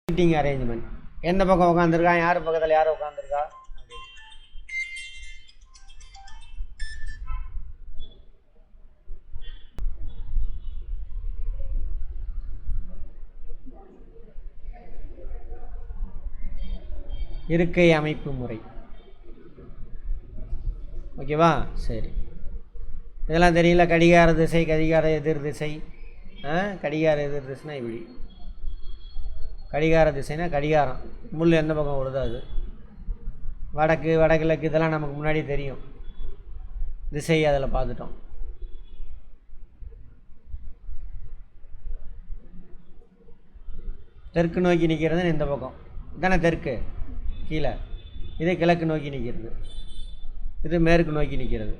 Seating arrangement. எந்த பக்கம் உட்காந்துருக்கான், யார் பக்கத்தில் யார் உட்காந்துருக்கா. இருக்கை அமைப்பு முறை. ஓகேவா? சரி, இதெல்லாம் தெரியல. கடிகார திசை, கடிகார எதிர் திசை. கடிகார எதிர் திசைனா இப்படி. கடிகார திசைனா கடிகாரம் முள் எந்த பக்கம் வருதோ அது. வடக்கு, வடகிழக்கு, இதெல்லாம் நமக்கு முன்னாடி தெரியும். திசை அதில் பார்த்துட்டோம். தெற்கு நோக்கி நிற்கிறது இந்த பக்கம் தானே தெற்கு, கீழே. இது கிழக்கு நோக்கி நிற்கிறது, இது மேற்கு நோக்கி நிற்கிறது,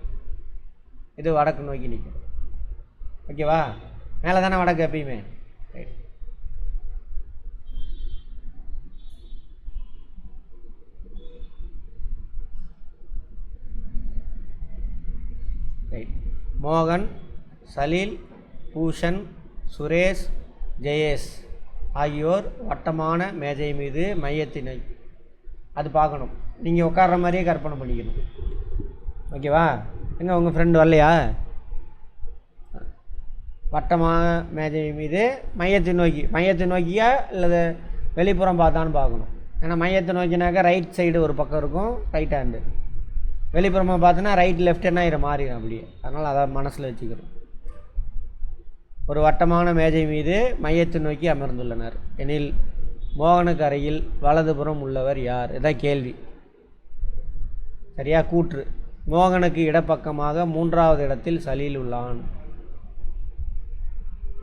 இது வடக்கு நோக்கி நிற்கிறது. ஓகேவா? மேலே தானே வடக்கு எப்பயுமே. ரைட். ரைட். மோகன், சலீல், பூஷன், சுரேஷ், ஜெயேஷ் ஆகியோர் வட்டமான மேஜை மீது மையத்தினை அது பார்க்கணும். நீங்கள் உட்கார்ற மாதிரியே கற்பனை பண்ணிக்கணும். ஓகேவா? எங்கே உங்கள் ஃப்ரெண்டு வரலையா? வட்டமான மேஜை மீது மையத்தை நோக்கி, மையத்தை நோக்கியா இல்லை வெளிப்புறம் பார்த்தான்னு பார்க்கணும். ஏன்னா மையத்தை நோக்கினாக்கா ரைட் சைடு ஒரு பக்கம் இருக்கும், ரைட் ஹேண்டு. வெளிப்புறமாக பார்த்தோன்னா ரைட் லெஃப்ட் என்ன மாறிடும் அப்படியே. அதனால் அதை மனசில் வச்சுக்கிறோம். ஒரு வட்டமான மேஜை மீது மையத்தை நோக்கி அமர்ந்துள்ளனர் எனில் மோகனுக்கு அருகில் வலதுபுறம் உள்ளவர் யார்? இதான் கேள்வி. சரியா? கூற்று. மோகனுக்கு இடப்பக்கமாக 3வது இடத்தில் சலீல் உள்ளான்.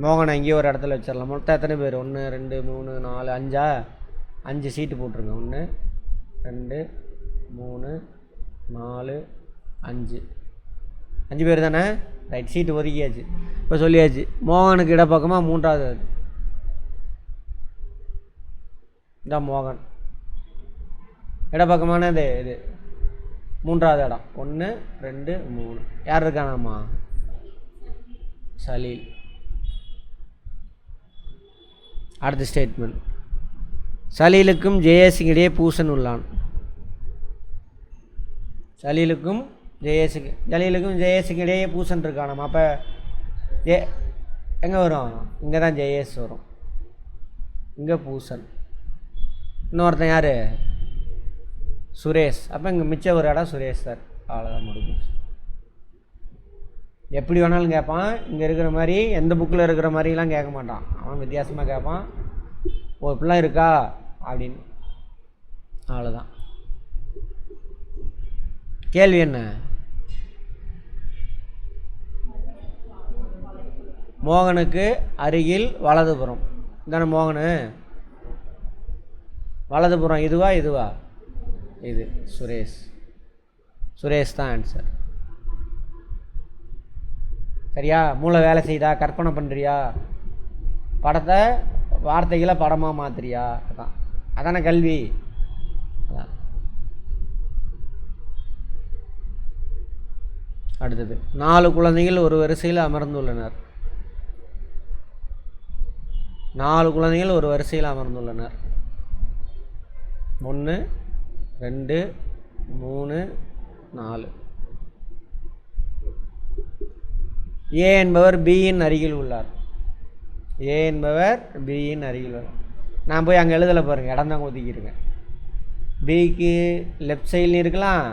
மோகனை எங்கேயோ ஒரு இடத்துல வச்சிடலாம். மொத்தம் எத்தனை பேர்? 1 2 3 4 5 5 சீட்டு போட்டிருங்க. 1 2 3 4 5 5 பேர் தானே? ரைட். சீட்டு ஒதுக்கியாச்சு. இப்போ சொல்லியாச்சு மோகனுக்கு இடப்பக்கமாக 3வது. இதான் மோகன். இடப்பக்கமானது இது 3வது இடம். 1 2 3. யார் இருக்கானாம்மா? சலீல். அடுத்த ஸ்டேட்மெண்ட். சலீலுக்கும் ஜெயேஷுக்கு இடையே பூசன் உள்ளான். சலீலுக்கும் ஜெயேஷுக்கு இடையே பூசன் இருக்கானாம். அப்போ எங்கே வரும்? இங்கே தான் ஜெயேஷ் வரும், இங்கே பூசன். இன்னொருத்தன் யார்? சுரேஷ். அப்போ இங்கே மிச்சம் ஒரு இடம் சுரேஷ் சார். அவ்வளோதான், முடிஞ்சு. எப்படி வேணாலும் கேட்பான். இங்கே இருக்கிற மாதிரி எந்த புக்கில் இருக்கிற மாதிரிலாம் கேட்க மாட்டான். அவன் வித்தியாசமாக கேட்பான். ஓ இப்படிலாம் இருக்கா அப்படின்னு. அவ்வளோதான். கேள்வி என்ன? மோகனுக்கு அருகில் வலதுபுறம் தானே மோகனு. வலதுபுறம் இதுவா இதுவா? இது. சுரேஷ் தான் ஆன்சர். சரியா? மூளை வேலை செய்தா? கற்பனை பண்ணுறியா? படத்தை வார்த்தைகளை படமாக மாற்றுறியா? அதானே கல்வி. அதான். அடுத்தது 4 குழந்தைகள் ஒரு வரிசையில் அமர்ந்துள்ளனர். 4 குழந்தைகள் ஒரு வரிசையில் அமர்ந்துள்ளனர். 1 2 3 4. ஏ என்பவர் பியின் அருகில் உள்ளார். ஏ என்பவர் பியின் அருகில் உள்ளார். நான் போய் அங்கே எழுதலை பாருங்கள், இடம் தான் ஒதுக்கியிருக்கேன். பிக்கு லெஃப்ட் சைட்லையும் இருக்கலாம்,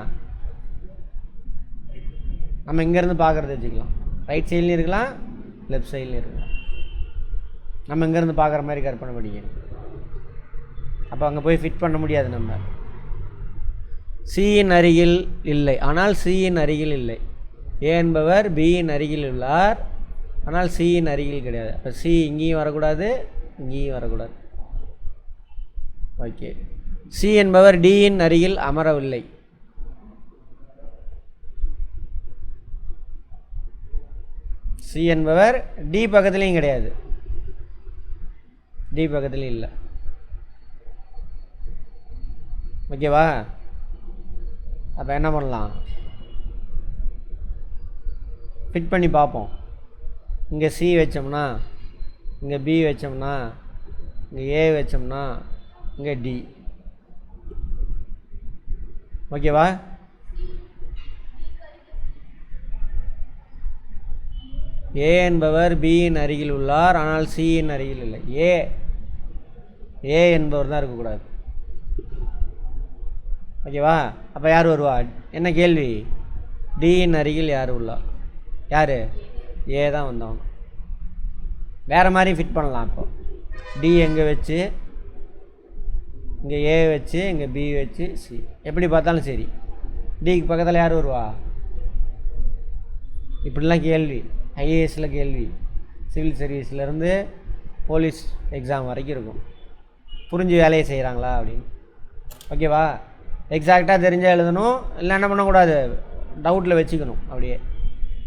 நம்ம இங்கேருந்து பார்க்குறது வச்சுக்கலாம். ரைட் சைட்லையும் இருக்கலாம், லெஃப்ட் சைட்லையும் இருக்கலாம். நம்ம இங்கேருந்து பார்க்குற மாதிரி கற்பனை பண்ணிக்கணும். அப்போ அங்கே போய் ஃபிட் பண்ண முடியாது நம்ம. சியின் அருகில் இல்லை, ஆனால் சியின் அருகில் இல்லை. ஏ என்பவர் பியின் அருகில் உள்ளார், ஆனால் சியின் அருகில் கிடையாது. அப்போ சி இங்கேயும் வரக்கூடாது, இங்கேயும் வரக்கூடாது. ஓகே. சி என்பவர் டியின் அருகில் அமரவில்லை. சி என்பவர் டி பக்கத்துலேயும் கிடையாது, டி பக்கத்துலேயும் இல்லை. ஓகேவா? அப்போ என்ன பண்ணலாம்? ஃபிட் பண்ணி பார்ப்போம். இங்கே சி வச்சோம்னா, இங்கே பி வச்சோம்னா, இங்கே ஏ வச்சோம்னா, இங்கே டி. ஓகேவா? ஏ என்பவர் பியின் அருகில் உள்ளார், ஆனால் சியின் அருகில் இல்லை. ஏ என்பவர் தான் இருக்கக்கூடாது. ஓகேவா? அப்போ யார் வருவா? என்ன கேள்வி? டியின் அருகில் யார் உள்ளா? யார்? ஏ தான் வந்தவங்க. வேறு மாதிரி ஃபிட் பண்ணலாம். இப்போ டி எங்கே வச்சு, இங்கே ஏ வச்சு, இங்கே பி வச்சு, சி. எப்படி பார்த்தாலும் சரி. டிக்கு பக்கத்தில் யார் வருவா? இப்படிலாம் கேள்வி ஐஏஎஸில் கேள்வி, சிவில் சர்வீஸ்லேருந்து போலீஸ் எக்ஸாம் வரைக்கும் இருக்கும். புரிஞ்சு வேலையை செய்கிறாங்களா அப்படின்னு. ஓகேவா? எக்ஸாக்டாக தெரிஞ்சால் எழுதணும், இல்லை என்ன பண்ணக்கூடாது, டவுட்டில் வச்சுக்கணும். அப்படியே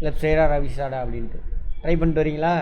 லெஃப்ட் சைடா ரவி சைடா அப்படின்ட்டு ட்ரை பண்ணிட்டு வரீங்களா?